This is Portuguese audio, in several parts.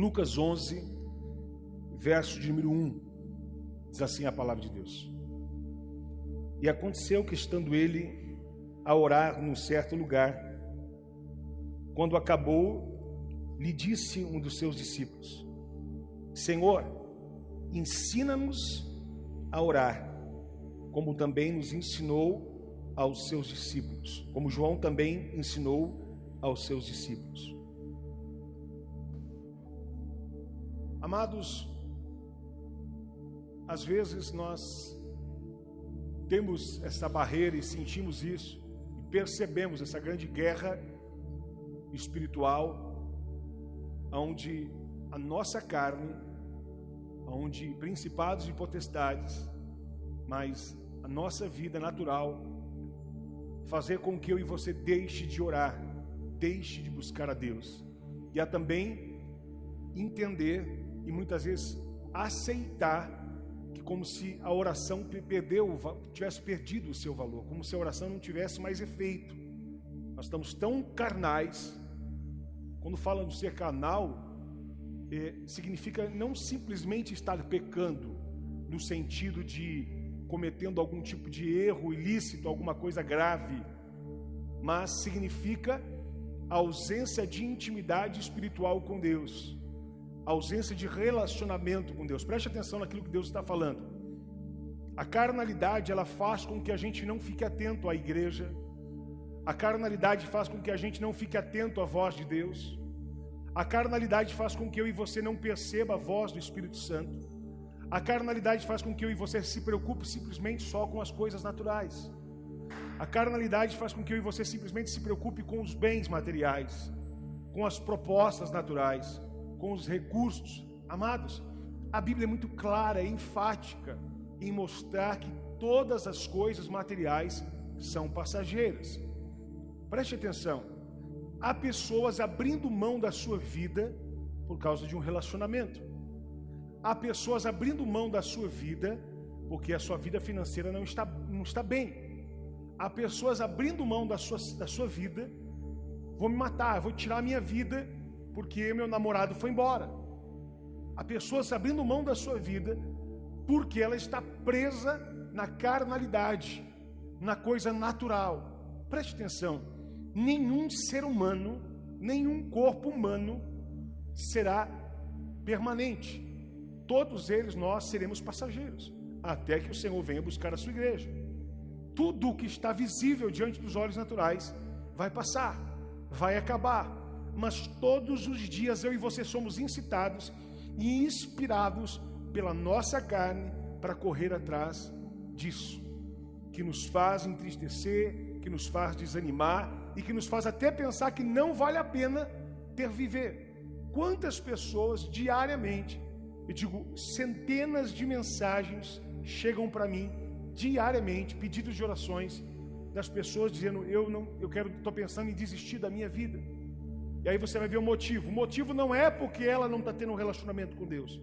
Lucas 11, verso de número 1, diz assim a palavra de Deus. E aconteceu que, estando ele a orar num certo lugar, quando acabou, lhe disse um dos seus discípulos: Senhor, ensina-nos a orar, como também nos ensinou aos seus discípulos, como João também ensinou aos seus discípulos. Amados, às vezes nós temos essa barreira e sentimos isso, e percebemos essa grande guerra espiritual, onde a nossa carne, onde principados e potestades, mas a nossa vida natural, fazer com que eu e você deixe de orar, deixe de buscar a Deus, e a também entender e muitas vezes aceitar que, como se a oração tivesse perdido o seu valor, como se a oração não tivesse mais efeito. Nós estamos tão carnais. Quando fala de ser carnal, significa não simplesmente estar pecando, no sentido de cometendo algum tipo de erro ilícito, alguma coisa grave, mas significa a ausência de intimidade espiritual com Deus, a ausência de relacionamento com Deus. Preste atenção naquilo que Deus está falando. A carnalidade, ela faz com que a gente não fique atento à igreja. A carnalidade faz com que a gente não fique atento à voz de Deus. A carnalidade faz com que eu e você não perceba a voz do Espírito Santo. A carnalidade faz com que eu e você se preocupe simplesmente só com as coisas naturais. A carnalidade faz com que eu e você simplesmente se preocupe com os bens materiais, com as propostas naturais, com os recursos. Amados, a Bíblia é muito clara, enfática em mostrar que todas as coisas materiais são passageiras. Preste atenção. Há pessoas abrindo mão da sua vida por causa de um relacionamento. Há pessoas abrindo mão da sua vida porque a sua vida financeira não está bem. Há pessoas abrindo mão da sua vida. Vou me matar, vou tirar a minha vida porque meu namorado foi embora. Há pessoas abrindo mão da sua vida porque ela está presa na carnalidade, na coisa natural. Preste atenção. Nenhum ser humano, nenhum corpo humano será permanente. Todos eles, nós seremos passageiros, até que o Senhor venha buscar a sua igreja. Tudo o que está visível diante dos olhos naturais vai passar, vai acabar. Mas todos os dias eu e você somos incitados e inspirados pela nossa carne para correr atrás disso, que nos faz entristecer, que nos faz desanimar e que nos faz até pensar que não vale a pena viver. Quantas pessoas diariamente, eu digo centenas de mensagens chegam para mim diariamente, pedidos de orações das pessoas dizendo: estou pensando em desistir da minha vida. E aí você vai ver o motivo. O motivo não é porque ela não está tendo um relacionamento com Deus.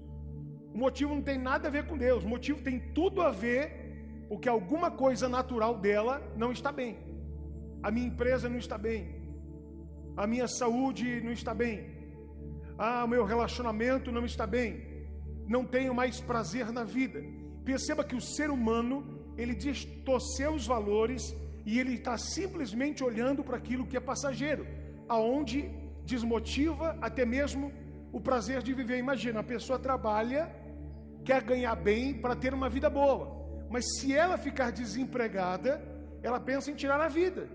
O motivo não tem nada a ver com Deus. O motivo tem tudo a ver porque alguma coisa natural dela não está bem. A minha empresa não está bem. A minha saúde não está bem. O meu relacionamento não está bem. Não tenho mais prazer na vida. Perceba que o ser humano, ele distorceu os valores e ele está simplesmente olhando para aquilo que é passageiro, aonde desmotiva até mesmo o prazer de viver. Imagina, a pessoa trabalha, quer ganhar bem para ter uma vida boa, mas se ela ficar desempregada, ela pensa em tirar a vida.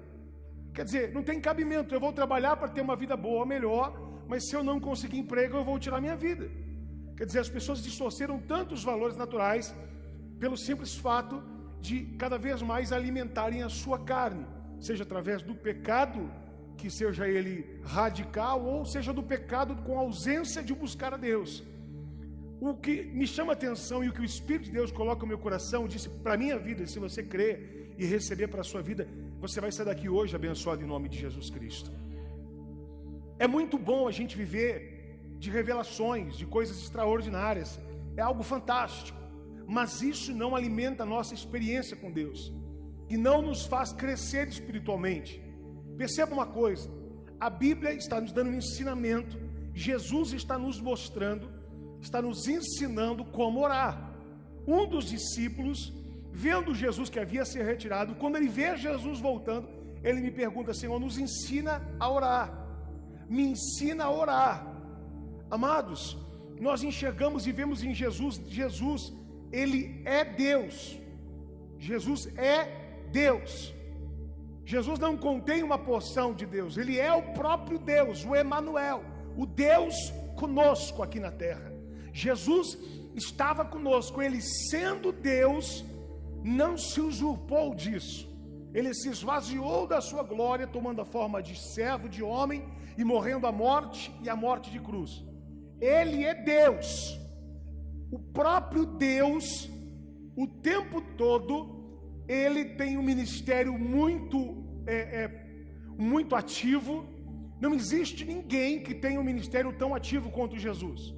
Quer dizer, não tem cabimento. Eu vou trabalhar para ter uma vida boa, melhor, mas se eu não conseguir emprego, eu vou tirar minha vida. Quer dizer, as pessoas distorceram tanto os valores naturais pelo simples fato de cada vez mais alimentarem a sua carne, seja através do pecado, que seja ele radical, ou seja do pecado com ausência de buscar a Deus. O que me chama a atenção e o que o Espírito de Deus coloca no meu coração, disse para a minha vida: se você crer e receber para a sua vida, você vai sair daqui hoje abençoado em nome de Jesus Cristo. É muito bom a gente viver de revelações, de coisas extraordinárias, é algo fantástico, mas isso não alimenta a nossa experiência com Deus e não nos faz crescer espiritualmente. Perceba uma coisa: a Bíblia está nos dando um ensinamento Jesus está nos mostrando, está nos ensinando como orar. Um dos discípulos, vendo Jesus que havia se retirado, quando ele vê Jesus voltando, ele me pergunta: Senhor, nos ensina a orar, me ensina a orar. Amados, nós enxergamos e vemos em Jesus, ele é Deus. Jesus é Deus. Jesus não contém uma porção de Deus, ele é o próprio Deus, o Emanuel, o Deus conosco aqui na terra. Jesus estava conosco, ele sendo Deus, não se usurpou disso. Ele se esvaziou da sua glória, tomando a forma de servo, de homem, e morrendo a morte e a morte de cruz. Ele é Deus, o próprio Deus, o tempo todo. Ele tem um ministério muito ativo. Não existe ninguém que tenha um ministério tão ativo quanto Jesus.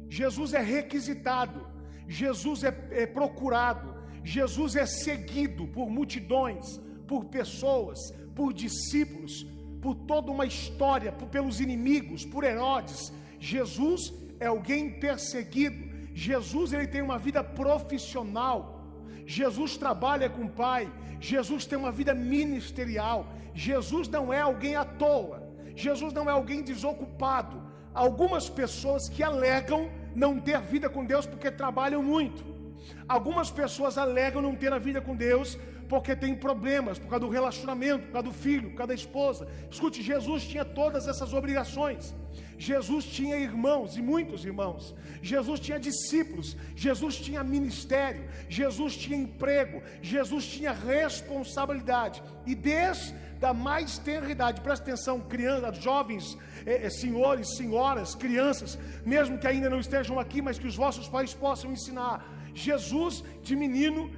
Jesus é requisitado, Jesus é procurado, Jesus é seguido por multidões, por pessoas, por discípulos, por toda uma história, pelos inimigos, por Herodes. Jesus é alguém perseguido. Jesus, ele tem uma vida profissional. Jesus trabalha com o Pai. Jesus tem uma vida ministerial. Jesus não é alguém à toa. Jesus não é alguém desocupado. Algumas pessoas que alegam não ter vida com Deus porque trabalham muito. Algumas pessoas alegam não ter a vida com Deus porque tem problemas, por causa do relacionamento, por causa do filho, por causa da esposa. Escute, Jesus tinha todas essas obrigações. Jesus tinha irmãos, e muitos irmãos. Jesus tinha discípulos. Jesus tinha ministério. Jesus tinha emprego. Jesus tinha responsabilidade. E desde a mais tenra idade, presta atenção, crianças, jovens, senhores, senhoras, crianças, mesmo que ainda não estejam aqui, mas que os vossos pais possam ensinar. Jesus, de menino,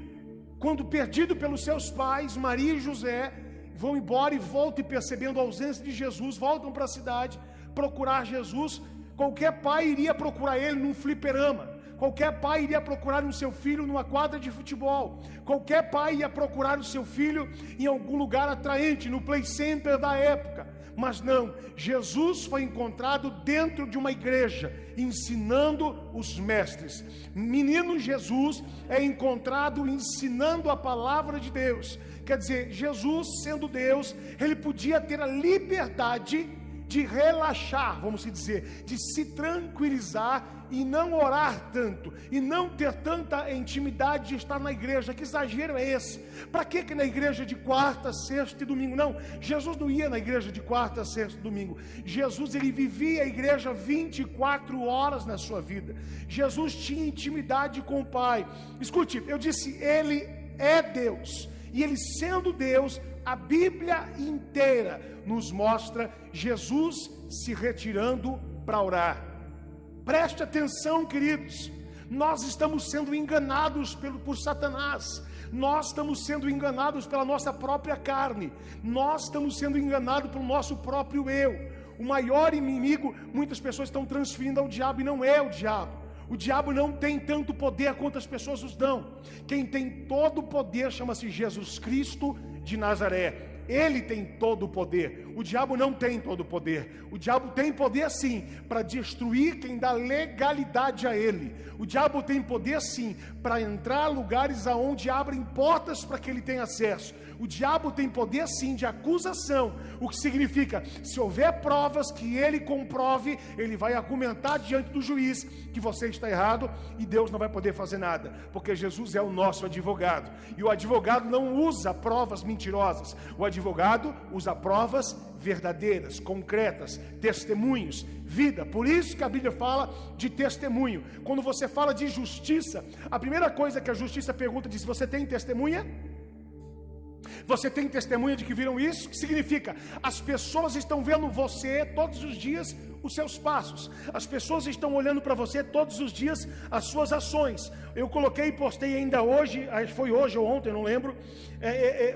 quando perdido pelos seus pais, Maria e José vão embora e voltam, e percebendo a ausência de Jesus, voltam para a cidade procurar Jesus. Qualquer pai iria procurar ele num fliperama. Qualquer pai iria procurar o seu filho numa quadra de futebol. Qualquer pai ia procurar o seu filho em algum lugar atraente, no play center da época. Mas não, Jesus foi encontrado dentro de uma igreja, ensinando os mestres. Menino Jesus é encontrado ensinando a palavra de Deus. Quer dizer, Jesus, sendo Deus, ele podia ter a liberdade de relaxar, vamos dizer, de se tranquilizar e não orar tanto, e não ter tanta intimidade de estar na igreja. Que exagero é esse? Para que na igreja de quarta, sexta e domingo? Não, Jesus não ia na igreja de quarta, sexta e domingo. Jesus, ele vivia a igreja 24 horas na sua vida. Jesus tinha intimidade com o Pai. Escute, eu disse, ele é Deus, e ele sendo Deus, a Bíblia inteira nos mostra Jesus se retirando para orar. Preste atenção, queridos, nós estamos sendo enganados por Satanás. Nós estamos sendo enganados pela nossa própria carne. Nós estamos sendo enganados pelo nosso próprio eu. O maior inimigo, muitas pessoas estão transferindo ao diabo, e não é o diabo. O diabo não tem tanto poder quanto as pessoas os dão. Quem tem todo o poder chama-se Jesus Cristo de Nazaré. Ele tem todo o poder. O diabo não tem todo o poder. O diabo tem poder sim para destruir quem dá legalidade a ele. O diabo tem poder sim para entrar em lugares aonde abrem portas para que ele tenha acesso. O diabo tem poder sim de acusação, o que significa, se houver provas que ele comprove, ele vai argumentar diante do juiz que você está errado, e Deus não vai poder fazer nada, porque Jesus é o nosso advogado, e o advogado não usa provas mentirosas. O advogado usa provas verdadeiras, concretas, testemunhos, vida. Por isso que a Bíblia fala de testemunho. Quando você fala de justiça, a primeira coisa que a justiça pergunta é: você tem testemunha? Você tem testemunha de que viram isso? O que significa? As pessoas estão vendo você todos os dias, os seus passos. As pessoas estão olhando para você todos os dias, as suas ações. Eu coloquei e postei ainda hoje, foi hoje ou ontem, não lembro,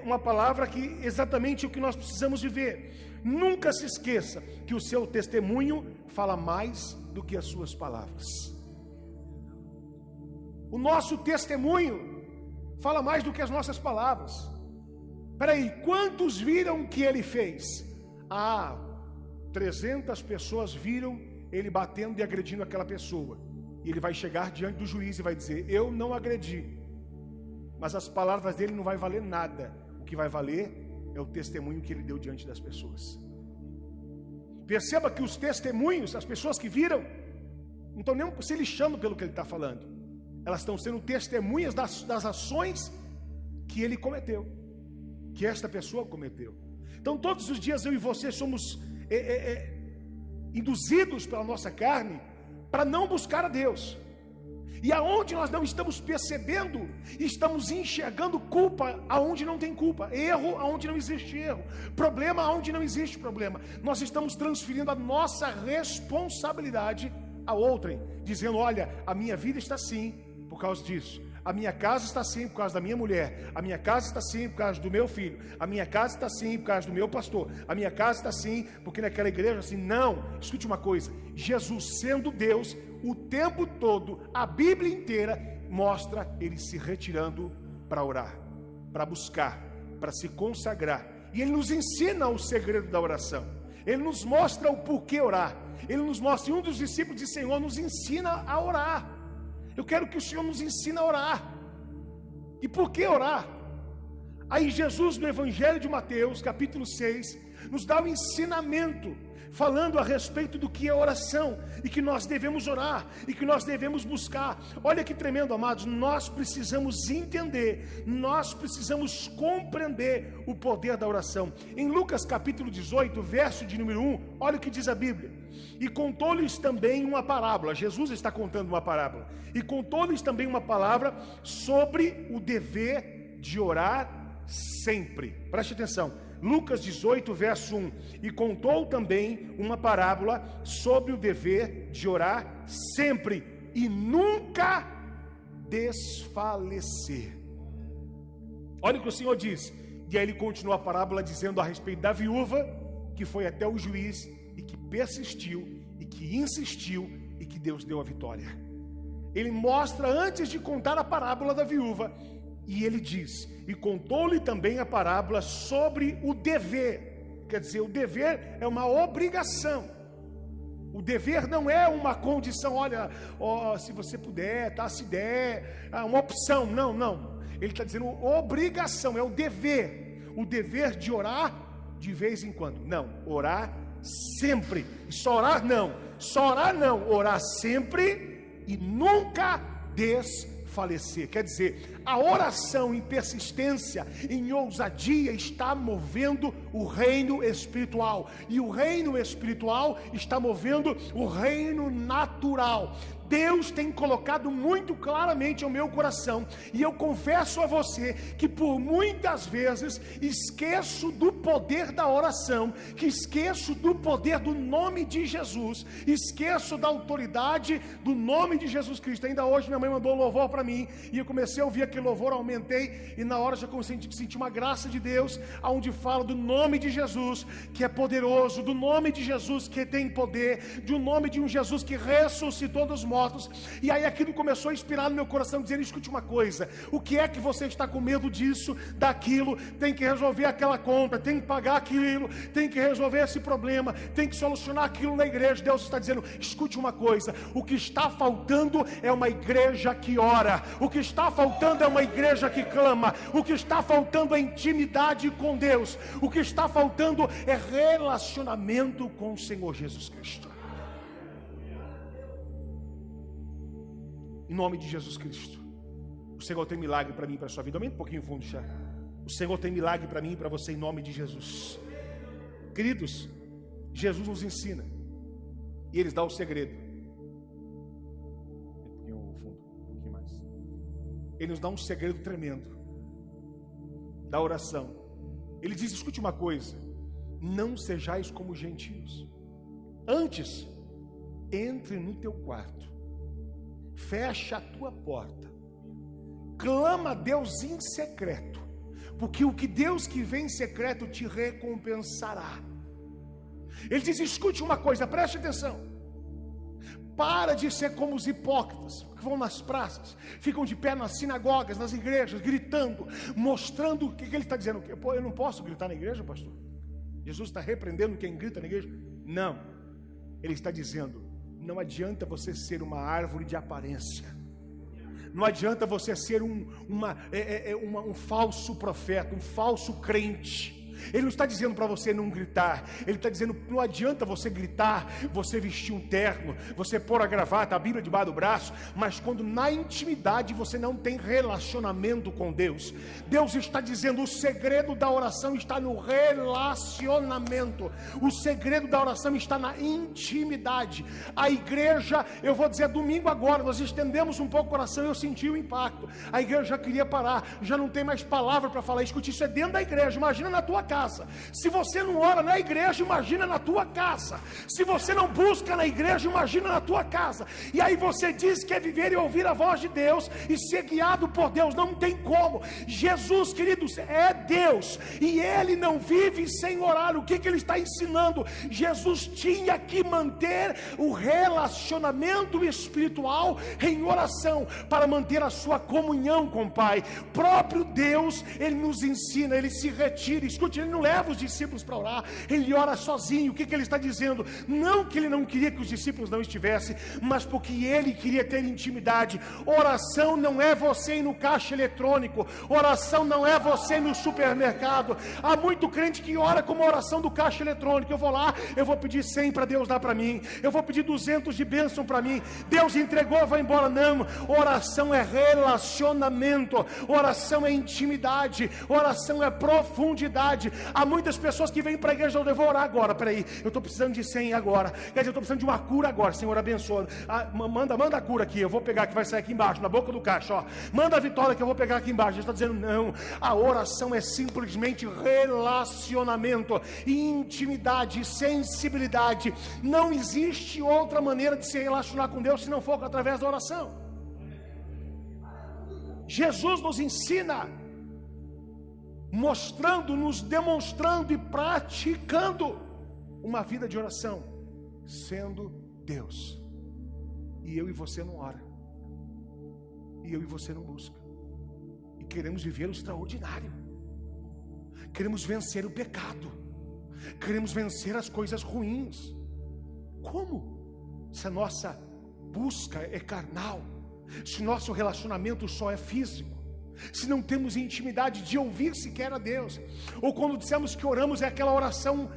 uma palavra que exatamente o que nós precisamos viver. Nunca se esqueça que o seu testemunho fala mais do que as suas palavras. O nosso testemunho fala mais do que as nossas palavras. Peraí, quantos viram o que ele fez? 300 pessoas viram ele batendo e agredindo aquela pessoa. E ele vai chegar diante do juiz e vai dizer: eu não agredi. Mas as palavras dele não vai valer nada. O que vai valer é o testemunho que ele deu diante das pessoas. Perceba que os testemunhos, as pessoas que viram, não estão nem se lixando pelo que ele está falando. Elas estão sendo testemunhas das ações que ele cometeu, que esta pessoa cometeu. Então todos os dias eu e você somos induzidos pela nossa carne para não buscar a Deus. E aonde nós não estamos percebendo, estamos enxergando culpa aonde não tem culpa, erro aonde não existe erro, problema aonde não existe problema. Nós estamos transferindo a nossa responsabilidade a outrem, dizendo: olha, a minha vida está assim por causa disso, a minha casa está assim por causa da minha mulher, a minha casa está assim por causa do meu filho, a minha casa está assim por causa do meu pastor, a minha casa está assim porque naquela igreja assim. Não, escute uma coisa: Jesus sendo Deus, o tempo todo, a Bíblia inteira mostra ele se retirando para orar, para buscar, para se consagrar. E ele nos ensina o segredo da oração, ele nos mostra o porquê orar, ele nos mostra. E um dos discípulos disse: Senhor, nos ensina a orar. Eu quero que o Senhor nos ensine a orar. E por que orar? Aí Jesus, no Evangelho de Mateus, capítulo 6, nos dá um ensinamento, falando a respeito do que é oração, e que nós devemos orar, e que nós devemos buscar. Olha que tremendo, amados. Nós precisamos entender, nós precisamos compreender o poder da oração. Em Lucas capítulo 18, verso de número 1, olha o que diz a Bíblia: e contou-lhes também uma parábola. Jesus está contando uma parábola. E contou-lhes também uma palavra sobre o dever de orar sempre. Preste atenção. Lucas 18, verso 1. E contou também uma parábola sobre o dever de orar sempre e nunca desfalecer. Olha o que o Senhor diz. E aí ele continua a parábola dizendo a respeito da viúva que foi até o juiz e que persistiu e que insistiu e que Deus deu a vitória. Ele mostra antes de contar a parábola da viúva, e ele diz: e contou-lhe também a parábola sobre o dever. Quer dizer, o dever é uma obrigação. O dever não é uma condição, olha, se você puder, tá, se der, uma opção. Não, não. Ele está dizendo obrigação, é o dever. O dever de orar de vez em quando. Não, orar sempre. E só orar não. Só orar não. Orar sempre e nunca desfalecer. Quer dizer, a oração em persistência, em ousadia, está movendo o reino espiritual. E o reino espiritual está movendo o reino natural. Deus tem colocado muito claramente ao meu coração, e eu confesso a você que por muitas vezes esqueço do poder da oração, que esqueço do poder do nome de Jesus, esqueço da autoridade do nome de Jesus Cristo. Ainda hoje minha mãe mandou um louvor para mim, e eu comecei a ouvir aquele louvor, aumentei, e na hora já comecei a sentir uma graça de Deus, onde fala do nome de Jesus, que é poderoso, do nome de Jesus que tem poder, do nome de um Jesus que ressuscitou dos mortos. E aí aquilo começou a inspirar no meu coração, dizendo: escute uma coisa, o que é que você está com medo disso, daquilo, tem que resolver aquela conta, tem que pagar aquilo, tem que resolver esse problema, tem que solucionar aquilo na igreja. Deus está dizendo: escute uma coisa, o que está faltando é uma igreja que ora, o que está faltando é uma igreja que clama, o que está faltando é intimidade com Deus, o que está faltando é relacionamento com o Senhor Jesus Cristo. Em nome de Jesus Cristo. O Senhor tem milagre para mim e para a sua vida. Aumenta um pouquinho o fundo, já. O Senhor tem milagre para mim e para você, em nome de Jesus. Queridos, Jesus nos ensina, e Ele dá o segredo. Um pouquinho mais. Ele nos dá um segredo tremendo da oração. Ele diz: escute uma coisa, não sejais como os gentios. Antes, entre no teu quarto, fecha a tua porta, clama a Deus em secreto, porque o que Deus que vem em secreto te recompensará. Ele diz: escute uma coisa, preste atenção, para de ser como os hipócritas, que vão nas praças, ficam de pé nas sinagogas, nas igrejas, gritando, mostrando o que ele está dizendo. Pô, eu não posso gritar na igreja, pastor? Jesus está repreendendo quem grita na igreja? Não, Ele está dizendo: Não adianta você ser uma árvore de aparência. Não adianta você ser um falso profeta, um falso crente. Ele não está dizendo para você não gritar. Ele está dizendo, não adianta você gritar, você vestir um terno, você pôr a gravata, a Bíblia debaixo do braço, mas quando na intimidade você não tem relacionamento com Deus. Deus está dizendo, o segredo da oração está no relacionamento. O segredo da oração está na intimidade. A igreja, eu vou dizer, domingo agora, nós estendemos um pouco o coração e eu senti o impacto. A igreja já queria parar, já não tem mais palavra para falar. Escute, isso é dentro da igreja, imagina na tua casa. Se você não ora na igreja, imagina na tua casa. Se você não busca na igreja, imagina na tua casa. E aí você diz que é viver e ouvir a voz de Deus e ser guiado por Deus. Não tem como. Jesus, queridos, é Deus e Ele não vive sem orar. O que Ele está ensinando? Jesus tinha que manter o relacionamento espiritual em oração para manter a sua comunhão com o Pai. Próprio Deus, Ele nos ensina, Ele se retira. Escute, Ele não leva os discípulos para orar, Ele ora sozinho. O que Ele está dizendo? Não que Ele não queria que os discípulos não estivessem, mas porque Ele queria ter intimidade. Oração não é você ir no caixa eletrônico, oração não é você ir no supermercado. Há muito crente que ora como a oração do caixa eletrônico. Eu vou lá, eu vou pedir 100 para Deus dar para mim, eu vou pedir 200 de bênção para mim, Deus entregou, vai embora. Não, oração é relacionamento, oração é intimidade, oração é profundidade. Há muitas pessoas que vêm para a igreja, eu vou orar agora, peraí, eu estou precisando de 100 agora, quer dizer, eu estou precisando de uma cura agora, Senhor abençoa, manda a cura aqui, eu vou pegar, que vai sair aqui embaixo, na boca do caixa, ó. Manda a vitória que eu vou pegar aqui embaixo. Ele está dizendo, não, a oração é simplesmente relacionamento, intimidade, sensibilidade. Não existe outra maneira de se relacionar com Deus se não for através da oração. Jesus nos ensina, mostrando, nos demonstrando e praticando uma vida de oração, sendo Deus. E eu e você não ora, e eu e você não busca, e queremos viver o extraordinário, queremos vencer o pecado, queremos vencer as coisas ruins. Como? Se a nossa busca é carnal, se nosso relacionamento só é físico, se não temos intimidade de ouvir sequer a Deus, ou quando dissemos que oramos é aquela oração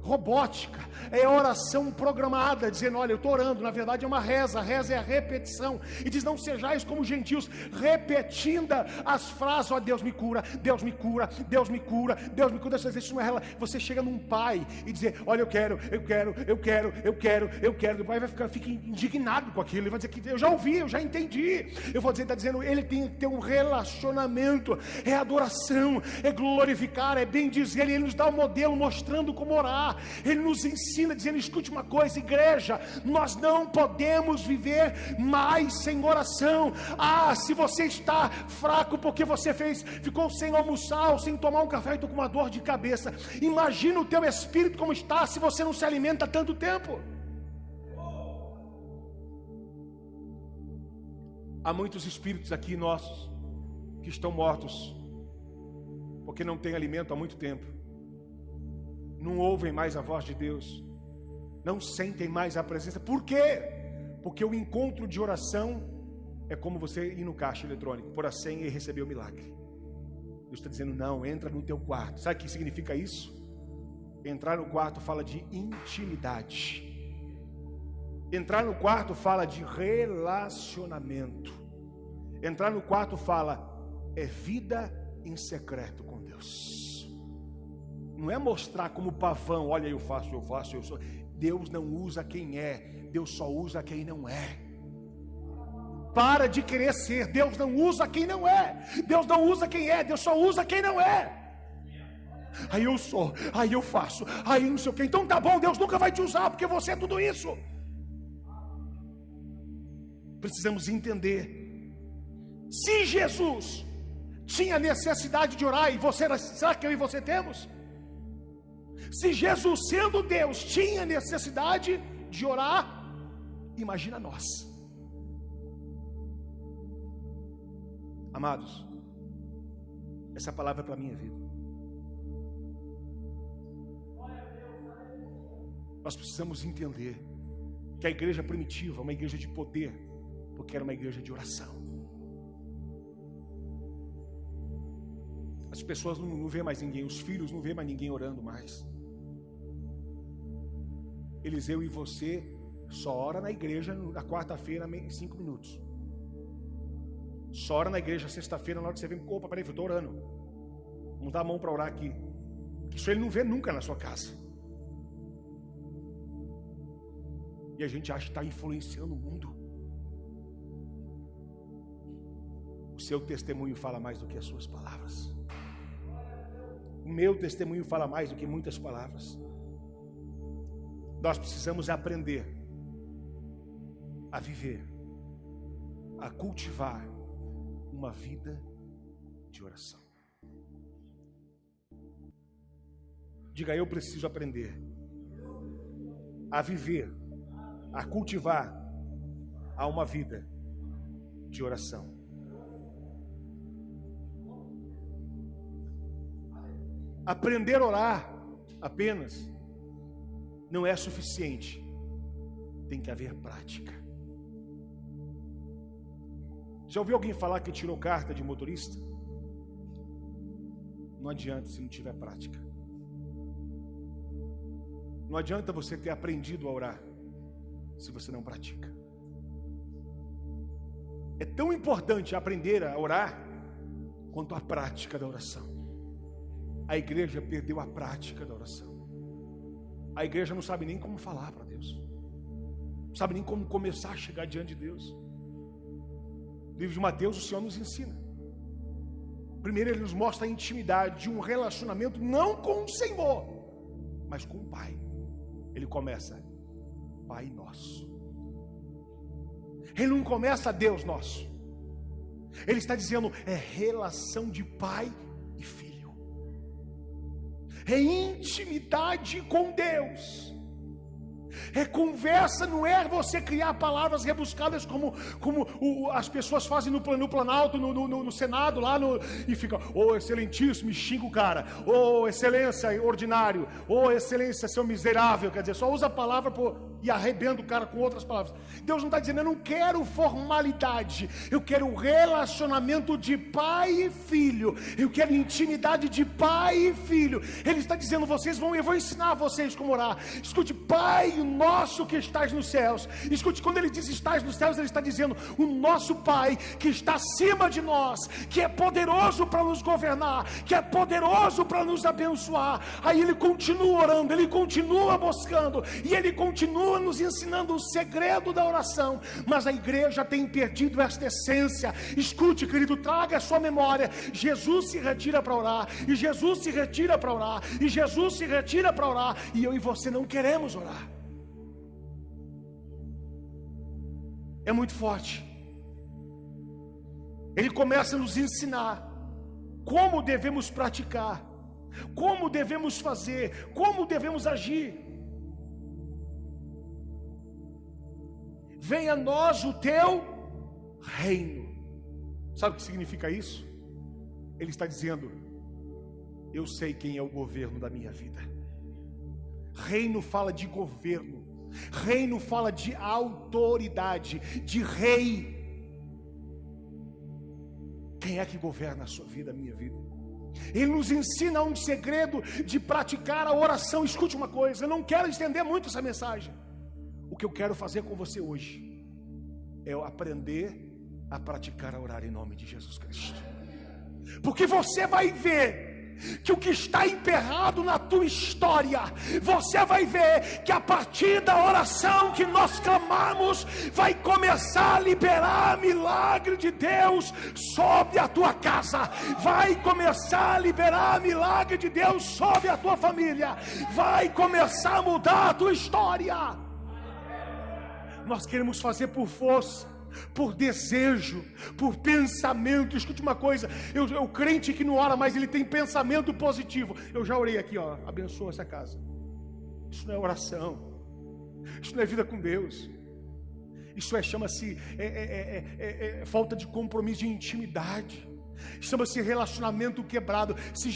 robótica, é a oração programada, dizendo, olha, eu estou orando, na verdade é uma reza, a reza é a repetição, e diz, não sejais como gentios, repetindo as frases, ó, Deus me cura, Deus me cura, Deus me cura, Deus me cura. Isso não é, você chega num pai e dizer, olha, eu quero, o pai fica indignado com aquilo, ele vai dizer que eu já ouvi, eu já entendi. Eu vou dizer, está dizendo, ele tem que ter um relacionamento, é adoração, é glorificar, é bem dizer, ele nos dá um modelo mostrando como orar. Ele nos ensina, dizendo, escute uma coisa, igreja, nós não podemos viver mais sem oração. Se você está fraco porque você ficou sem almoçar ou sem tomar um café e estou com uma dor de cabeça, imagina o teu espírito como está se você não se alimenta há tanto tempo. Há muitos espíritos aqui nossos que estão mortos porque não têm alimento há muito tempo, não ouvem mais a voz de Deus, não sentem mais a presença. Por quê? Porque o encontro de oração é como você ir no caixa eletrônico, pôr a senha e receber o milagre. Deus está dizendo, não, entra no teu quarto. Sabe o que significa isso? Entrar no quarto fala de intimidade. Entrar no quarto fala de relacionamento. Entrar no quarto fala, é vida em secreto com Deus. Não é mostrar como pavão, olha, eu faço, eu sou. Deus não usa quem é, Deus só usa quem não é. Para de querer ser, Deus não usa quem não é, Deus não usa quem é, Deus só usa quem não é. Aí eu sou, aí eu faço, aí não sei o que. Então tá bom, Deus nunca vai te usar porque você é tudo isso. Precisamos entender, se Jesus tinha necessidade de orar, e será que eu e você temos? Se Jesus, sendo Deus, tinha necessidade de orar, imagina nós. Amados, essa palavra é para a minha vida. Nós precisamos entender que a igreja primitiva, uma igreja de poder, porque era uma igreja de oração. As pessoas não vêem mais ninguém, os filhos não vêem mais ninguém orando mais. Eliseu e você só ora na igreja na quarta-feira em 5 minutos. Só ora na igreja sexta-feira na hora que você vem, opa, peraí, eu estou orando. Vamos dar a mão para orar aqui. Isso ele não vê nunca na sua casa. E a gente acha que está influenciando o mundo. O seu testemunho fala mais do que as suas palavras. O meu testemunho fala mais do que muitas palavras. Nós precisamos aprender a viver, a cultivar uma vida de oração. Diga, eu preciso aprender a viver, a cultivar a uma vida de oração. Aprender a orar apenas não é suficiente. Tem que haver prática. Já ouviu alguém falar que tirou carta de motorista? Não adianta se não tiver prática. Não adianta você ter aprendido a orar se você não pratica. É tão importante aprender a orar quanto a prática da oração. A igreja perdeu a prática da oração. A igreja não sabe nem como falar para Deus. Não sabe nem como começar a chegar diante de Deus. No livro de Mateus, o Senhor nos ensina. Primeiro ele nos mostra a intimidade de um relacionamento não com o Senhor, mas com o Pai. Ele começa, Pai Nosso. Ele não começa, Deus Nosso. Ele está dizendo, é relação de pai e filho. É intimidade com Deus. É conversa, não é você criar palavras rebuscadas como as pessoas fazem no Planalto, no Senado lá, e fica, ô excelentíssimo, me xinga o cara, ô excelência ordinário, ô excelência seu miserável, quer dizer, só usa a palavra e arrebenta o cara com outras palavras. Deus não está dizendo, eu não quero formalidade, eu quero relacionamento de pai e filho, eu quero intimidade de pai e filho. Ele está dizendo, eu vou ensinar vocês como orar. Escute, Pai nosso que estás nos céus. Escute, quando ele diz estás nos céus, ele está dizendo o nosso Pai que está acima de nós, que é poderoso para nos governar, que é poderoso para nos abençoar. Aí ele continua orando, ele continua buscando, e ele continua nos ensinando o segredo da oração. Mas a igreja tem perdido esta essência. Escute, querido, traga a sua memória. Jesus se retira para orar, e Jesus se retira para orar, e Jesus se retira para orar, e eu e você não queremos orar. É muito forte. Ele começa a nos ensinar como devemos praticar, como devemos fazer, como devemos agir. Venha a nós o teu reino. Sabe o que significa isso? Ele está dizendo, eu sei quem é o governo da minha vida. Reino fala de governo. Reino fala de autoridade, de rei. Quem é que governa a sua vida, a minha vida? Ele nos ensina um segredo de praticar a oração. Escute uma coisa, eu não quero estender muito essa mensagem. O que eu quero fazer com você hoje é aprender a praticar a orar em nome de Jesus Cristo. Porque você vai ver que o que está emperrado na tua história, você vai ver que a partir da oração que nós clamamos, vai começar a liberar milagre de Deus sobre a tua casa, vai começar a liberar milagre de Deus sobre a tua família, vai começar a mudar a tua história. Nós queremos fazer por força, por desejo, por pensamento. Escute uma coisa, o crente que não ora mais, ele tem pensamento positivo. Eu já orei aqui, ó, abençoa essa casa. Isso não é oração, isso não é vida com Deus. Isso chama-se falta de compromisso, de intimidade. Chama-se relacionamento quebrado. Se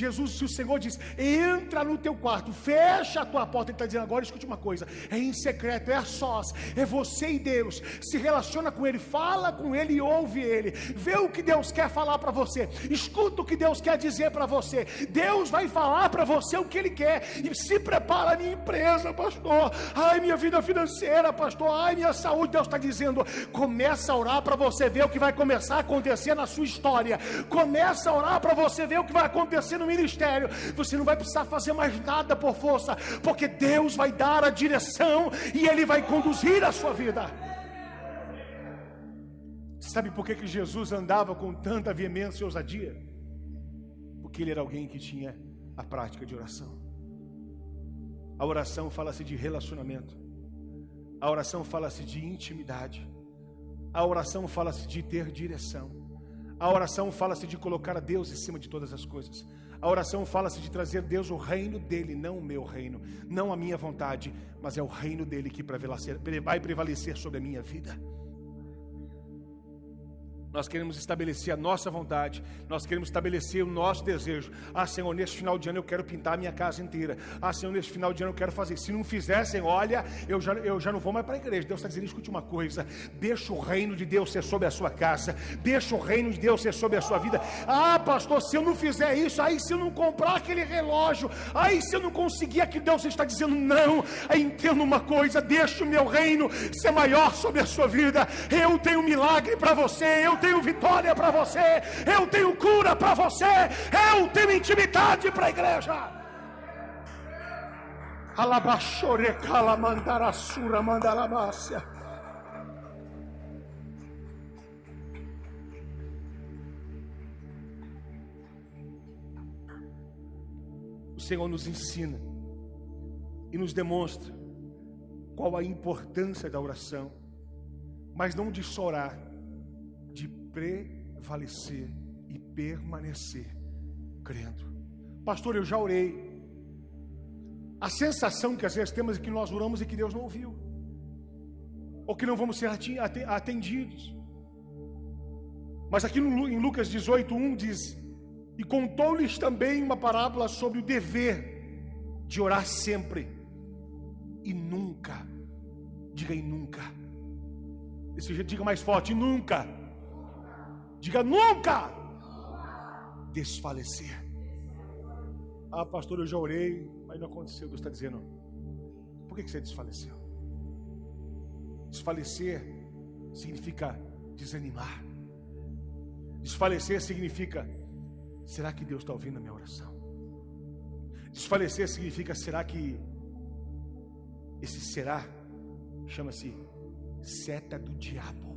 o Senhor diz, entra no teu quarto, fecha a tua porta, Ele está dizendo, agora escute uma coisa, é em secreto, é a sós, é você e Deus. Se relaciona com Ele, fala com Ele e ouve Ele, vê o que Deus quer falar para você, escuta o que Deus quer dizer para você. Deus vai falar para você o que Ele quer. E se prepara, minha empresa, pastor, ai, minha vida financeira, pastor, ai, minha saúde. Deus está dizendo, começa a orar para você ver o que vai começar a acontecer na sua história. Começa a orar para você ver o que vai acontecer no ministério. Você não vai precisar fazer mais nada por força, porque Deus vai dar a direção e Ele vai conduzir a sua vida. Sabe por que Jesus andava com tanta veemência e ousadia? Porque Ele era alguém que tinha a prática de oração. A oração fala-se de relacionamento. A oração fala-se de intimidade. A oração fala-se de ter direção. A oração fala-se de colocar a Deus em cima de todas as coisas. A oração fala-se de trazer Deus o reino dele, não o meu reino, não a minha vontade, mas é o reino dele que vai prevalecer sobre a minha vida. Nós queremos estabelecer a nossa vontade, nós queremos estabelecer o nosso desejo. Ah, Senhor, neste final de ano eu quero pintar a minha casa inteira. Ah, Senhor, neste final de ano eu quero fazer. Se não fizessem, olha, eu já não vou mais para a igreja. Deus está dizendo, escute uma coisa, deixa o reino de Deus ser sobre a sua casa, deixa o reino de Deus ser sobre a sua vida. Ah, pastor, se eu não fizer isso, aí se eu não comprar aquele relógio, aí se eu não conseguir aquilo, Deus está dizendo, não, entenda uma coisa, deixa o meu reino ser maior sobre a sua vida. Eu tenho milagre para você, eu tenho vitória para você, eu tenho cura para você, eu tenho intimidade para a igreja. Alabachore calamandarassura mandalamácia. O Senhor nos ensina e nos demonstra qual a importância da oração, mas não de só orar, de prevalecer e permanecer crendo. Pastor, eu já orei. A sensação que às vezes temos é que nós oramos e que Deus não ouviu, ou que não vamos ser atendidos. Mas aqui em Lucas 18:1 diz, e contou-lhes também uma parábola sobre o dever de orar sempre e nunca, diga aí nunca, desse jeito, diga mais forte, nunca, diga nunca desfalecer. Ah, pastor, eu já orei, mas não aconteceu. Deus está dizendo, por que você desfaleceu? Desfalecer significa desanimar. Desfalecer significa, será que Deus está ouvindo a minha oração? Desfalecer significa, será que esse será chama-se seta do diabo?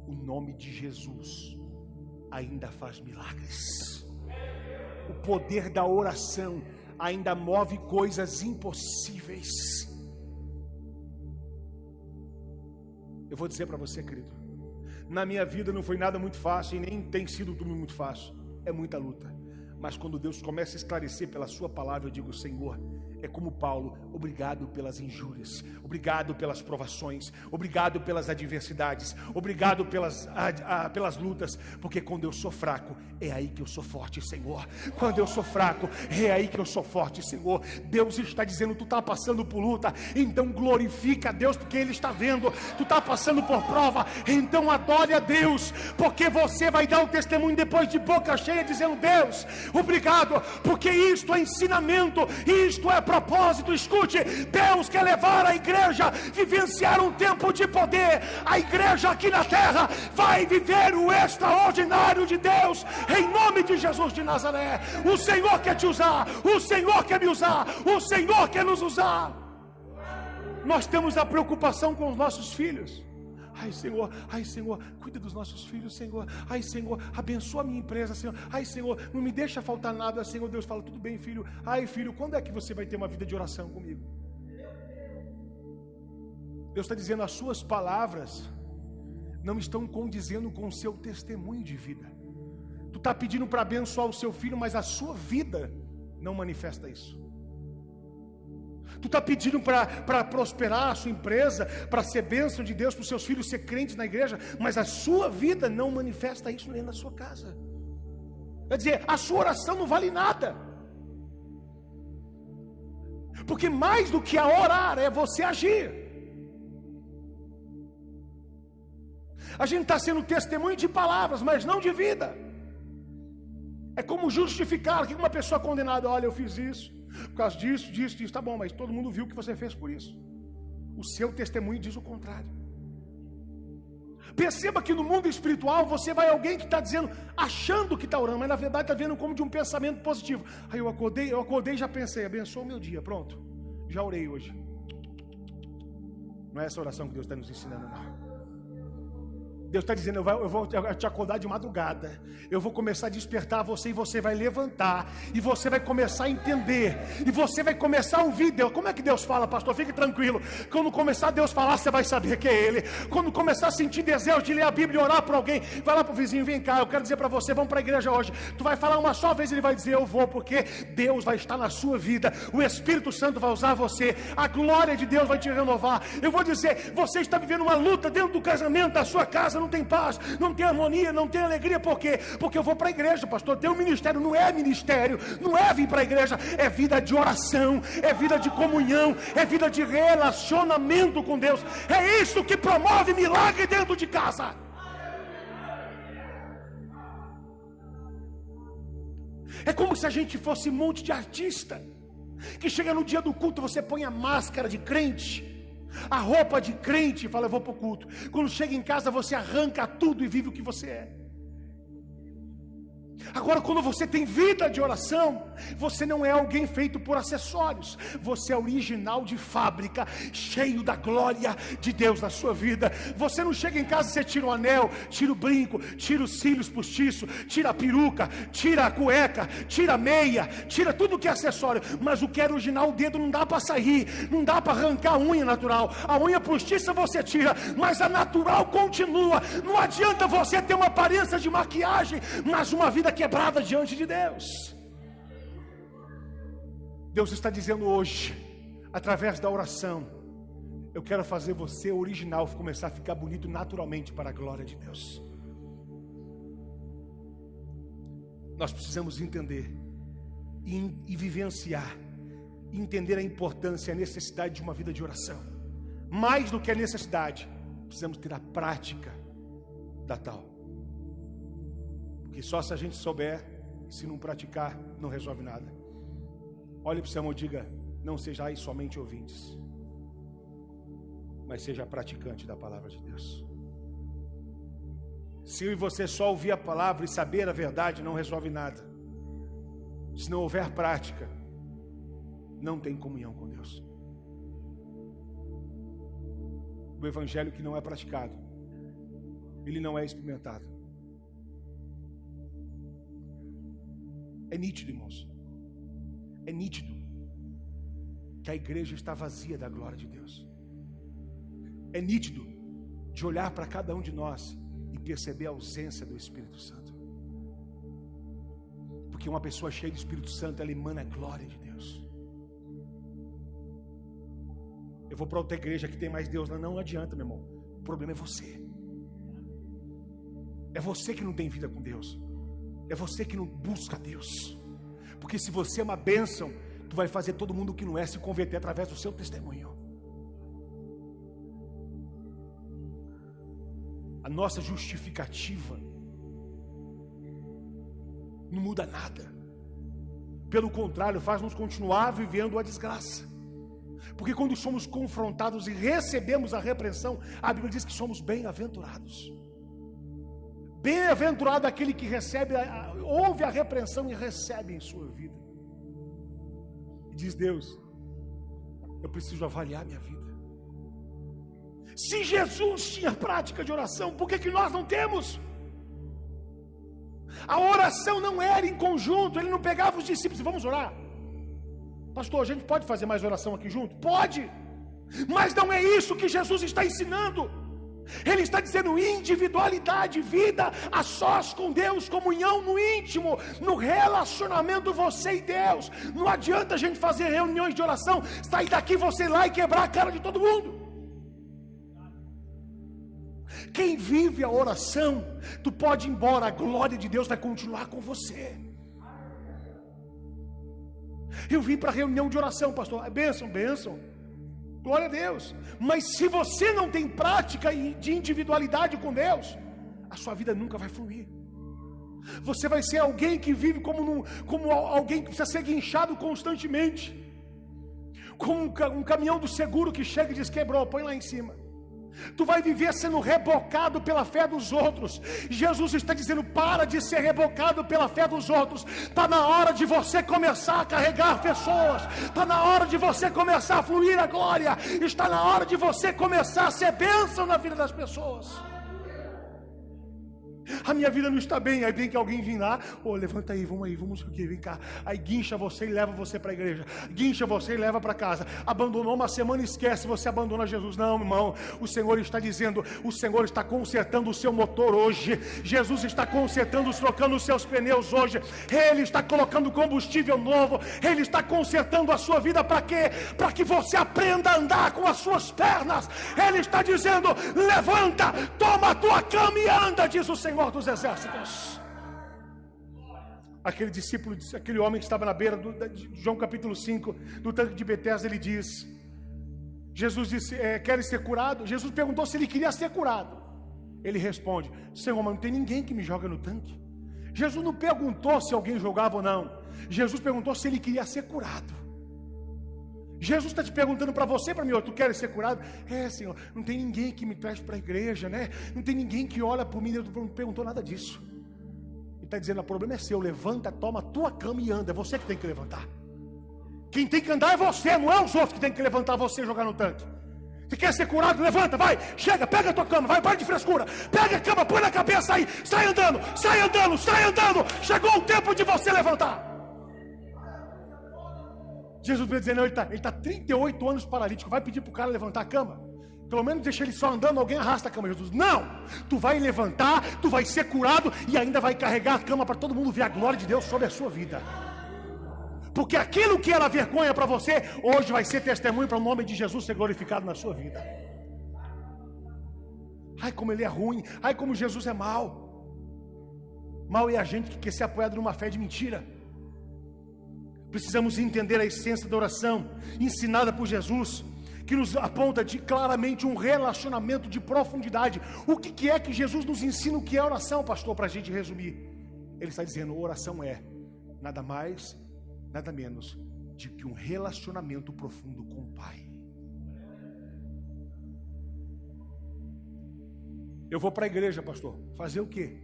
O nome de Jesus ainda faz milagres. O poder da oração ainda move coisas impossíveis. Eu vou dizer para você, querido, na minha vida não foi nada muito fácil e nem tem sido tudo muito fácil. É muita luta. Mas quando Deus começa a esclarecer pela sua palavra, eu digo, Senhor, é como Paulo, obrigado pelas injúrias, obrigado pelas provações, obrigado pelas adversidades, obrigado pelas lutas, porque quando eu sou fraco, é aí que eu sou forte, Senhor. Quando eu sou fraco, é aí que eu sou forte, Senhor. Deus está dizendo, tu está passando por luta, então glorifica a Deus, porque Ele está vendo. Tu está passando por prova, então adore a Deus, porque você vai dar o testemunho depois de boca cheia, dizendo, Deus, obrigado, porque isto é ensinamento, isto é propósito. Escute, Deus quer levar a igreja a vivenciar um tempo de poder. A igreja aqui na terra vai viver o extraordinário de Deus, em nome de Jesus de Nazaré. O Senhor quer te usar, o Senhor quer me usar, o Senhor quer nos usar. Nós temos a preocupação com os nossos filhos. Ai, Senhor, cuida dos nossos filhos, Senhor. Ai, Senhor, abençoa a minha empresa, Senhor. Ai, Senhor, não me deixa faltar nada, Senhor. Deus fala, tudo bem, filho. Ai, filho, quando é que você vai ter uma vida de oração comigo? Deus está dizendo, as suas palavras não estão condizendo com o seu testemunho de vida. Tu está pedindo para abençoar o seu filho, mas a sua vida não manifesta isso. Tu está pedindo para prosperar a sua empresa, para ser bênção de Deus, para os seus filhos ser crentes na igreja, mas a sua vida não manifesta isso nem na sua casa. Quer dizer, a sua oração não vale nada. Porque mais do que a orar é você agir. A gente está sendo testemunho de palavras, mas não de vida. É como justificar que uma pessoa condenada, olha, eu fiz isso por causa disso, tá bom, mas todo mundo viu que você fez por isso. O seu testemunho diz o contrário. Perceba que no mundo espiritual você vai alguém que está dizendo, achando que está orando, mas na verdade está vendo como de um pensamento positivo. Aí eu acordei e já pensei, abençoa o meu dia, pronto, já orei hoje. Não é essa oração que Deus está nos ensinando, não. Deus está dizendo, eu vou te acordar de madrugada, eu vou começar a despertar você, e você vai levantar, e você vai começar a entender, e você vai começar a ouvir Deus. Como é que Deus fala, pastor? Fique tranquilo, quando começar a Deus falar, você vai saber que é Ele. Quando começar a sentir desejo de ler a Bíblia e orar por alguém, vai lá para o vizinho, vem cá, eu quero dizer para você, vamos para a igreja hoje. Tu vai falar uma só vez, ele vai dizer, eu vou, porque Deus vai estar na sua vida, o Espírito Santo vai usar você, a glória de Deus vai te renovar. Eu vou dizer, você está vivendo uma luta dentro do casamento, da sua casa, não tem paz, não tem harmonia, não tem alegria. Por quê? Porque eu vou para a igreja, pastor. Teu ministério não é ministério, não é vir para a igreja, é vida de oração, é vida de comunhão, é vida de relacionamento com Deus. É isso que promove milagre dentro de casa. É como se a gente fosse um monte de artista que chega no dia do culto, você põe a máscara de crente, a roupa de crente, e fala, eu vou para o culto. Quando chega em casa, você arranca tudo e vive o que você é. Agora, quando você tem vida de oração, você não é alguém feito por acessórios, você é original de fábrica, cheio da glória de Deus na sua vida. Você não chega em casa e você tira o anel, tira o brinco, tira os cílios postiços, tira a peruca, tira a cueca, tira a meia, tira tudo que é acessório, mas o que é original, o dedo não dá para sair, não dá para arrancar a unha natural. A unha postiça você tira, mas a natural continua. Não adianta você ter uma aparência de maquiagem, mas uma vida quebrada diante de Deus. Deus está dizendo hoje, através da oração, eu quero fazer você original, começar a ficar bonito naturalmente para a glória de Deus. Nós precisamos entender e vivenciar, entender a importância e a necessidade de uma vida de oração. Mais do que a necessidade, precisamos ter a prática da tal. Porque só se a gente souber, se não praticar, não resolve nada. Olhe para o seu irmão e diga, não sejais somente ouvintes, mas seja praticante da palavra de Deus. Se eu e você só ouvir a palavra e saber a verdade, não resolve nada. Se não houver prática, não tem comunhão com Deus. O evangelho que não é praticado, ele não é experimentado. É nítido, irmãos, é nítido que a igreja está vazia da glória de Deus. É nítido de olhar para cada um de nós e perceber a ausência do Espírito Santo. Porque uma pessoa cheia do Espírito Santo, ela emana a glória de Deus. Eu vou para outra igreja que tem mais Deus, não adianta, meu irmão. O problema é você. É você que não tem vida com Deus. É você que não busca Deus. Porque se você é uma bênção, tu vai fazer todo mundo que não é se converter através do seu testemunho. A nossa justificativa não muda nada. Pelo contrário, faz-nos continuar vivendo a desgraça. Porque quando somos confrontados e recebemos a repreensão, a Bíblia diz que somos bem-aventurados. Bem-aventurado aquele que recebe, ouve a repreensão e recebe em sua vida. E diz, Deus, eu preciso avaliar minha vida. Se Jesus tinha prática de oração, por que nós não temos? A oração não era em conjunto, ele não pegava os discípulos e vamos orar. Pastor, a gente pode fazer mais oração aqui junto? Pode, mas não é isso que Jesus está ensinando. Ele está dizendo individualidade, vida a sós com Deus, comunhão no íntimo, no relacionamento você e Deus. Não adianta a gente fazer reuniões de oração, sair daqui você ir lá e quebrar a cara de todo mundo. Quem vive a oração, tu pode ir embora, a glória de Deus vai continuar com você. Eu vim para reunião de oração, pastor, bênção, glória a Deus. Mas se você não tem prática de individualidade com Deus, a sua vida nunca vai fluir. Você vai ser alguém que vive como alguém que precisa ser guinchado constantemente, como um caminhão do seguro que chega e diz: quebrou, põe lá em cima. Tu vai viver sendo rebocado pela fé dos outros. Jesus está dizendo: para de ser rebocado pela fé dos outros. Está na hora de você começar a carregar pessoas. Está na hora de você começar a fluir a glória. Está na hora de você começar a ser bênção na vida das pessoas. A minha vida não está bem, aí vem que alguém vem lá: levanta aí, vamos aqui, vem cá. Aí guincha você e leva você para a igreja, guincha você e leva para casa. Abandonou uma semana, esquece, você abandona Jesus. Não, irmão, o Senhor está dizendo, o Senhor está consertando o seu motor hoje. Jesus está consertando, trocando os seus pneus hoje. Ele está colocando combustível novo. Ele está consertando a sua vida. Para quê? Para que você aprenda a andar com as suas pernas. Ele está dizendo: levanta, toma a tua cama e anda, diz o Senhor dos exércitos. Aquele discípulo, aquele homem que estava na beira de João capítulo 5, do tanque de Betesda, ele diz, Jesus disse: queres ser curado? Jesus perguntou se ele queria ser curado. Ele responde: Senhor, mas não tem ninguém que me joga no tanque. Jesus não perguntou se alguém jogava ou não. Jesus perguntou se ele queria ser curado. Jesus está te perguntando para você e para mim: tu queres ser curado? Senhor, não tem ninguém que me traz para a igreja, né? Não tem ninguém que olha por mim. Ele não perguntou nada disso. Ele está dizendo: o problema é seu, levanta, toma a tua cama e anda. É você que tem que levantar. Quem tem que andar é você, não é os outros que tem que levantar você e jogar no tanque. Você quer ser curado? Levanta, vai, chega, pega a tua cama, vai, para de frescura. Pega a cama, põe na cabeça aí, sai andando. Chegou o tempo de você levantar. Jesus vai dizer: não, ele está 38 anos paralítico, vai pedir para o cara levantar a cama? Pelo menos deixa ele só andando, alguém arrasta a cama. Jesus: não, tu vai levantar, tu vai ser curado e ainda vai carregar a cama para todo mundo ver a glória de Deus sobre a sua vida. Porque aquilo que era vergonha para você, hoje vai ser testemunho para o nome de Jesus ser glorificado na sua vida. Ai, como ele é ruim, ai, como Jesus é mau. Mau é a gente que quer ser apoiado numa fé de mentira. Precisamos entender a essência da oração ensinada por Jesus, que nos aponta claramente um relacionamento de profundidade. O que é que Jesus nos ensina o que é oração, pastor, para a gente resumir? Ele está dizendo: oração é nada mais, nada menos de que um relacionamento profundo com o Pai. Eu vou para a igreja, pastor, fazer o quê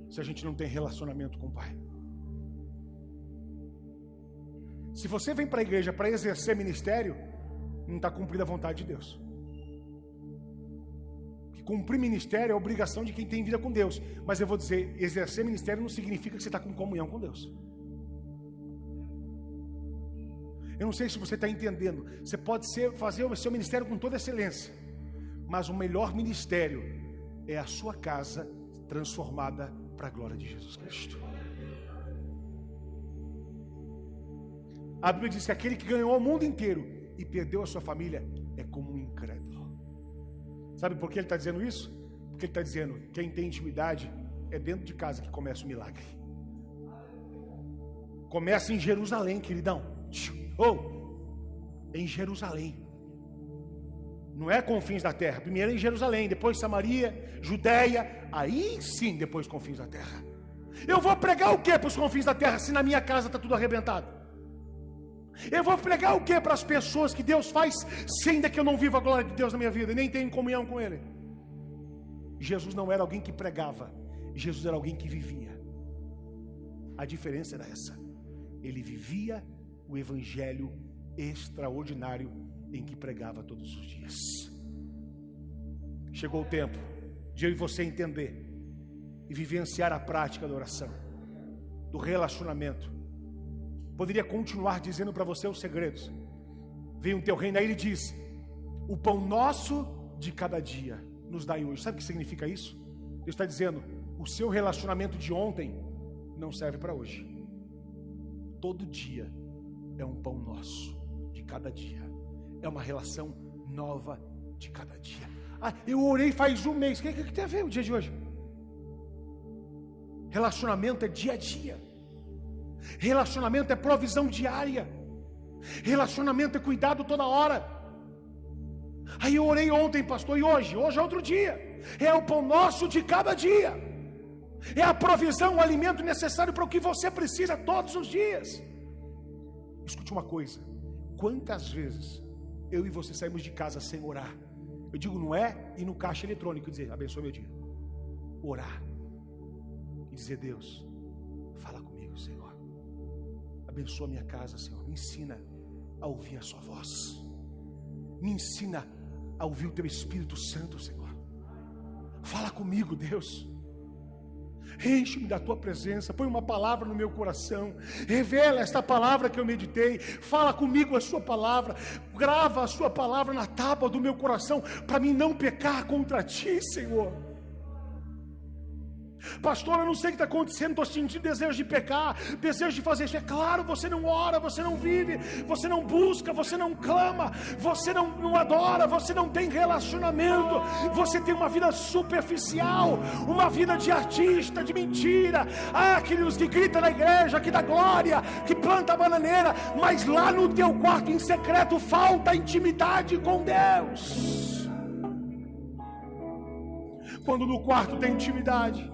se a gente não tem relacionamento com o Pai? Se você vem para a igreja para exercer ministério, não está cumprindo a vontade de Deus. Cumprir ministério é a obrigação de quem tem vida com Deus. Mas eu vou dizer, exercer ministério não significa que você está com comunhão com Deus. Eu não sei se você está entendendo. Você pode fazer o seu ministério com toda excelência, mas o melhor ministério é a sua casa transformada para a glória de Jesus Cristo. A Bíblia diz que aquele que ganhou o mundo inteiro e perdeu a sua família é como um incrédulo. Sabe por que ele está dizendo isso? Porque ele está dizendo: quem tem intimidade é dentro de casa que começa o milagre. Começa em Jerusalém, queridão. Em Jerusalém. Não é confins da terra. Primeiro em Jerusalém, depois Samaria, Judeia, aí sim depois confins da terra. Eu vou pregar o que para os confins da terra se na minha casa está tudo arrebentado? Eu vou pregar o que para as pessoas que Deus faz, se ainda que eu não vivo a glória de Deus na minha vida e nem tenho comunhão com Ele? Jesus não era alguém que pregava, Jesus era alguém que vivia. A diferença era essa: ele vivia o evangelho extraordinário em que pregava todos os dias. Chegou o tempo de eu e você entender e vivenciar a prática da oração, do relacionamento. Poderia continuar dizendo para você os segredos. Vem o teu reino, aí ele diz: o pão nosso de cada dia nos dai hoje. Sabe o que significa isso? Deus está dizendo, o seu relacionamento de ontem não serve para hoje. Todo dia é um pão nosso, de cada dia. É uma relação nova de cada dia. Ah, eu orei faz um mês. O que tem a ver o dia de hoje? Relacionamento é dia a dia. Relacionamento é provisão diária. Relacionamento é cuidado toda hora. Aí eu orei ontem, pastor, e hoje? Hoje é outro dia. É o pão nosso de cada dia. É a provisão, o alimento necessário para o que você precisa todos os dias. Escute uma coisa. Quantas vezes eu e você saímos de casa sem orar? Eu digo, não é ir no caixa eletrônico e dizer, abençoe meu dia. Orar. E dizer, Deus, fala comigo, Senhor. Abençoa minha casa, Senhor. Me ensina a ouvir a sua voz. Me ensina a ouvir o teu Espírito Santo, Senhor. Fala comigo, Deus. Enche-me da tua presença, põe uma palavra no meu coração, revela esta palavra que eu meditei, fala comigo a sua palavra, grava a sua palavra na tábua do meu coração, para mim não pecar contra ti, Senhor. Pastor, eu não sei o que está acontecendo, estou sentindo desejo de pecar, desejo de fazer isso. É claro, você não ora, você não vive, você não busca, você não clama, você não adora, você não tem relacionamento, você tem uma vida superficial, uma vida de artista, de mentira. Ah, aqueles que gritam na igreja, que dá glória, que planta a bananeira, mas lá no teu quarto em secreto falta intimidade com Deus. Quando no quarto tem intimidade,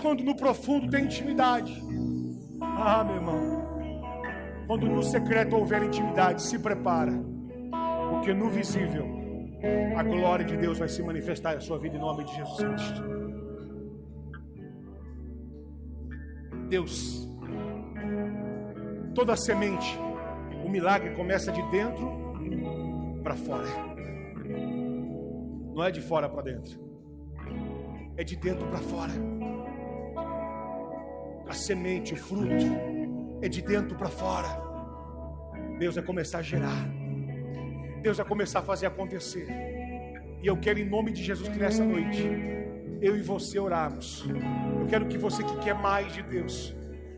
quando no profundo tem intimidade, ah, meu irmão, quando no secreto houver intimidade, se prepara, porque no visível a glória de Deus vai se manifestar em sua vida em nome de Jesus Cristo. Deus, toda semente, o milagre começa de dentro para fora. Não é de fora para dentro, é de dentro para fora. A semente, o fruto, é de dentro para fora. Deus vai começar a gerar, Deus vai começar a fazer acontecer. E eu quero, em nome de Jesus, que nessa noite eu e você orarmos. Eu quero que você que quer mais de Deus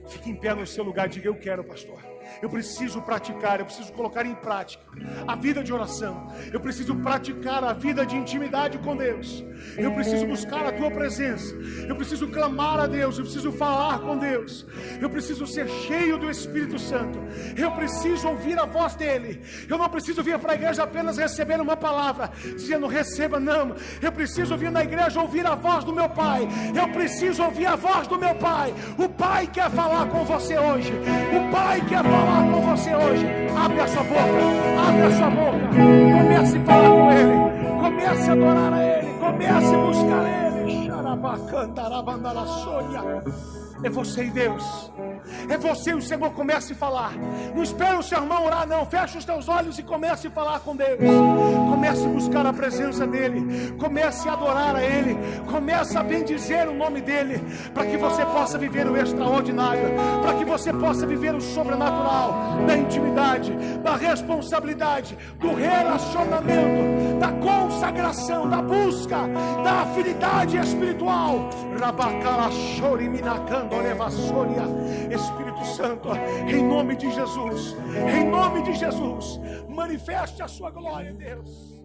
fique em pé no seu lugar e diga, eu quero, pastor. Eu preciso praticar, eu preciso colocar em prática a vida de oração. Eu preciso praticar a vida de intimidade com Deus. Eu preciso buscar a tua presença. Eu preciso clamar a Deus. Eu preciso falar com Deus. Eu preciso ser cheio do Espírito Santo. Eu preciso ouvir a voz dele. Eu não preciso vir para a igreja apenas receber uma palavra dizendo receba, não. Eu preciso vir na igreja ouvir a voz do meu Pai. Eu preciso ouvir a voz do meu Pai. O Pai quer falar com você hoje. O Pai quer falar com você hoje. Abre a sua boca, abre a sua boca, comece a falar com Ele, comece a adorar a Ele, comece a buscar Ele. É você e Deus, é você e o Senhor. Comece a falar, não espere o seu irmão orar, não. Feche os teus olhos e comece a falar com Deus. Comece a buscar a presença dEle, comece a adorar a Ele, comece a bendizer o nome dEle, para que você possa viver o extraordinário, para que você possa viver o sobrenatural, da intimidade, da responsabilidade, do relacionamento, da consagração, da busca, da afinidade espiritual. Espírito Santo, em nome de Jesus, manifeste a sua glória, Deus.